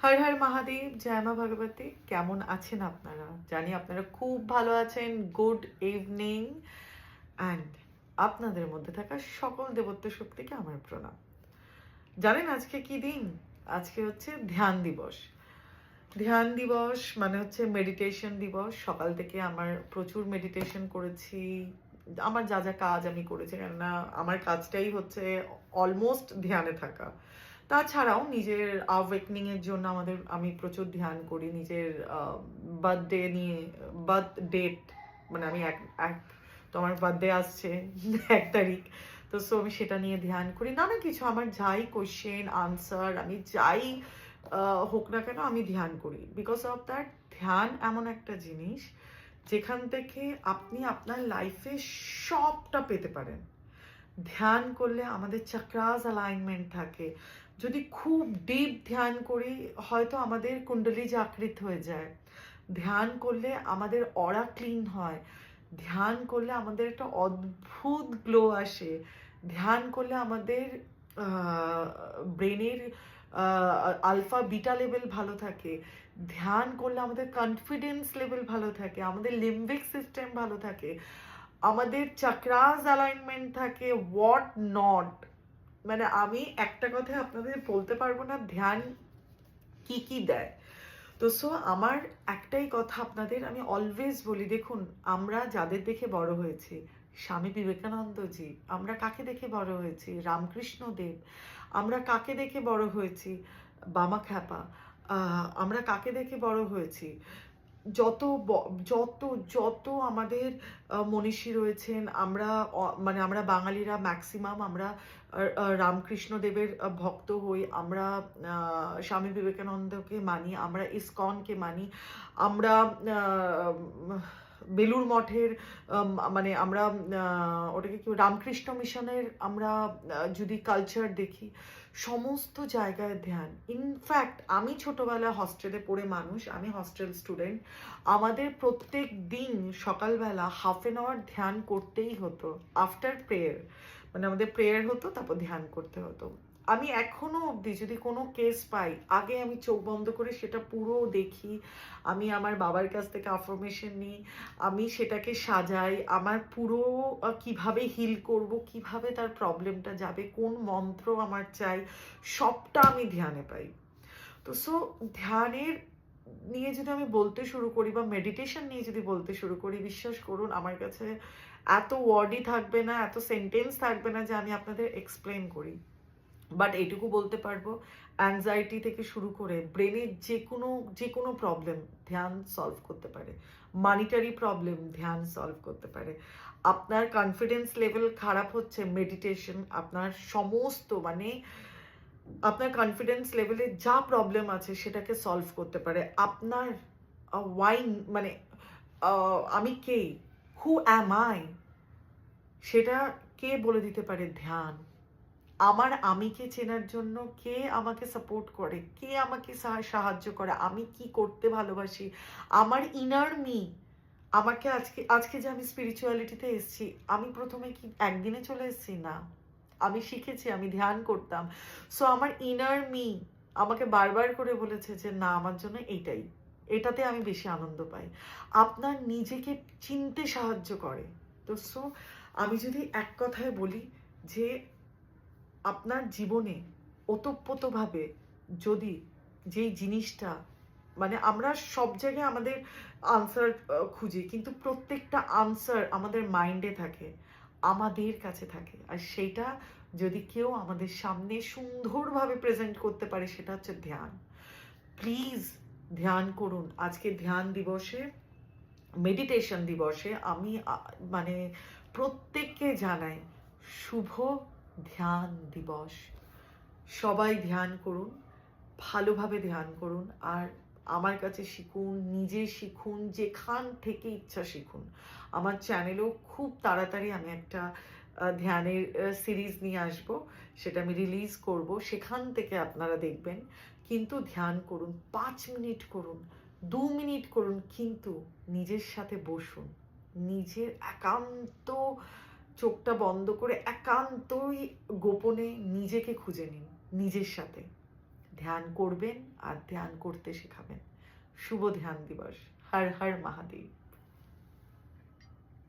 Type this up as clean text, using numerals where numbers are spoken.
হর হর মহাদেব, জয় মা ভগবতী। কেমন আছেন আপনারা? জানি আপনারা খুব ভালো আছেন। Good evening. অ্যান্ড আপনাদের মধ্যে থাকা সকল দেবত্ব শক্তিকে আমার প্রণাম। জানেন আজকে কি দিন? আজকে হচ্ছে ধ্যান দিবস। ধ্যান দিবস মানে হচ্ছে মেডিটেশন দিবস। সকাল থেকে আমার প্রচুর মেডিটেশন করেছি। আমার যা যা কাজ আমি করেছি, কেননা আমার কাজটাই হচ্ছে অলমোস্ট ধ্যানে থাকা। তাছাড়াও নিজের অ্যাওয়েকনিং এর জন্য আমি প্রচুর ধ্যান করি। নিজের বার্থডে নিয়ে, বার্থ ডেট, মানে আমি এক এক তো আমার বার্থডে আসছে 1 তারিখ। তো সো আমি সেটা নিয়ে ধ্যান করি। নানা কিছু আমার যাই কোয়েশ্চেন আনসার, আমি যাই হোক না কেন আমি ধ্যান করি। বিকজ অফ দ্যাট, ধ্যান এমন একটা জিনিস যেখান থেকে আপনি আপনার লাইফে সবটা পেতে পারেন। ধ্যান করলে আমাদের চক্রাস অ্যালাইনমেন্ট থাকে। যদি খুব ডিপ ধ্যান করি, হয়তো আমাদের কুণ্ডলী জাগৃত হয়ে যায়। ধ্যান করলে আমাদের অরা ক্লিন হয়। ধ্যান করলে আমাদের একটা অদ্ভুত গ্লো আসে। ধ্যান করলে আমাদের ব্রেনের আলফা বিটা লেভেল ভালো থাকে। ধ্যান করলে আমাদের কনফিডেন্স লেভেল ভালো থাকে, আমাদের লিম্বিক সিস্টেম ভালো থাকে, আমাদের চাকরাস অ্যালাইনমেন্ট থাকে, হোয়াট নট। মানে আমি একটা কথায় আপনাদের বলতে পারবো না ধ্যান কি কি দেয়। তো সো আমার একটাই কথা আপনাদের আমি অলওয়েজ বলি, দেখুন আমরা যাদের দেখে বড় হয়েছি, স্বামী বিবেকানন্দজি, আমরা কাকে দেখে বড় হয়েছি? রামকৃষ্ণ দেব। আমরা কাকে দেখে বড় হয়েছি? বামা খ্যাপা। আমরা কাকে দেখে বড় হয়েছি? যত যত যত আমাদের মনীষী রয়েছেন, আমরা মানে আমরা বাঙালিরা ম্যাক্সিমাম আমরা রামকৃষ্ণ দেবের ভক্ত হই। আমরা স্বামী বিবেকানন্দকে মানি, আমরা ইসকনকে মানি, আমরা বেলুর মঠের মানে আমরা ওটাকে কি রামকৃষ্ণ মিশনের আমরা যদি কালচার দেখি, সমস্ত জায়গায় ধ্যান। ইনফ্যাক্ট আমি ছোটবেলায় হস্টেলে পড়ে মানুষ, আমি হস্টেল স্টুডেন্ট। আমাদের প্রত্যেক দিন সকালবেলা ½ ধ্যান করতেই হতো আফটার প্রেয়ার। মানে আমাদের প্রেয়ার হতো, তারপর ধ্যান করতে হতো। আমি এখনো অবধি যদি কোনো কেস পাই, আগে আমি চোখ বন্ধ করে সেটা পুরো দেখি। আমি আমার বাবার কাছ থেকে আফরমেশন নিই, আমি সেটাকে সাজাই। আমার পুরো কিভাবে হিল করব, কিভাবে তার প্রবলেমটা যাবে, কোন মন্ত্র আমার চাই, সবটা আমি ধ্যানে পাই। তো সো ধ্যানের নিয়ে যদি আমি বলতে শুরু করি বা মেডিটেশন নিয়ে যদি বলতে শুরু করি, বিশ্বাস করুন আমার কাছে এত ওয়ার্ডই থাকবে না, এত সেন্টেন্স থাকবে না যে আমি আপনাদের এক্সপ্লেন করি। বাট এটুকু বলতে পারবো, অ্যাংজাইটি থেকে শুরু করে ব্রেনের যে কোনো প্রবলেম ধ্যান সলভ করতে পারে। মানিটারি প্রবলেম ধ্যান সলভ করতে পারে। আপনার কনফিডেন্স লেভেল খারাপ হচ্ছে, মেডিটেশন আপনার সমস্ত মানে আপনার কনফিডেন্স লেভেলে যা প্রবলেম আছে সেটাকে সলভ করতে পারে। আপনার ওয়াইন মানে আমি কে, হু অ্যাম আই, সেটা কে বলে দিতে পারে? ধ্যান। আমার আমিকে চেনার জন্য কে আমাকে সাপোর্ট করে, কে আমাকে সাহায্য করে, আমি কি করতে ভালোবাসি, আমার ইনার মি। আমাকে আজকে আজকে যে আমি স্পিরিচুয়ালিটিতে এসেছি, আমি প্রথমে কি একদিনে চলে এসেছি? না, আমি শিখেছি, আমি ধ্যান করতাম। সো আমার ইনার মি আমাকে বারবার করে বলেছে যে না, আমার জন্য এইটাই, এটাতে আমি বেশি আনন্দ পাই। আপনার নিজেকে চিনতে সাহায্য করে। তো সো আমি যদি এক কথায় বলি যে আপনার জীবনে ওতপ্রোতভাবে যদি যেই জিনিসটা, মানে আমরা সব জায়গায় আমাদের আনসার খুঁজি, কিন্তু প্রত্যেকটা আনসার আমাদের মাইন্ডে থাকে, আমাদের কাছে থাকে। আর সেইটা যদি কেউ আমাদের সামনে সুন্দরভাবে প্রেজেন্ট করতে পারে, সেটা হচ্ছে ধ্যান। প্লিজ ধ্যান করুন। আজকে ধ্যান দিবসে, মেডিটেশন দিবসে আমি মানে প্রত্যেককে জানাই শুভ ধ্যান দিবস। সবাই ধ্যান করুন, ভালোভাবে ধ্যান করুন, আর আমার কাছে শিখুন, নিজে শিখুন, যেখান থেকে ইচ্ছা শিখুন। আমার চ্যানেলেও খুব তাড়াতাড়ি আমি একটা ধ্যানের সিরিজ নিয়ে আসব, সেটা আমি রিলিজ করব, সেখান থেকে আপনারা দেখবেন। কিন্তু ধ্যান করুন, 5 মিনিট করুন, 2 মিনিট করুন, কিন্তু নিজের সাথে বসুন। নিজের একান্ত চোখটা বন্ধ করে একান্তই গোপনে নিজেকে খুঁজে নিন, নিজের সাথে ধ্যান করবেন আর ধ্যান করতে শেখাবেন। শুভ ধ্যান দিবস। হর হর মহাদেব।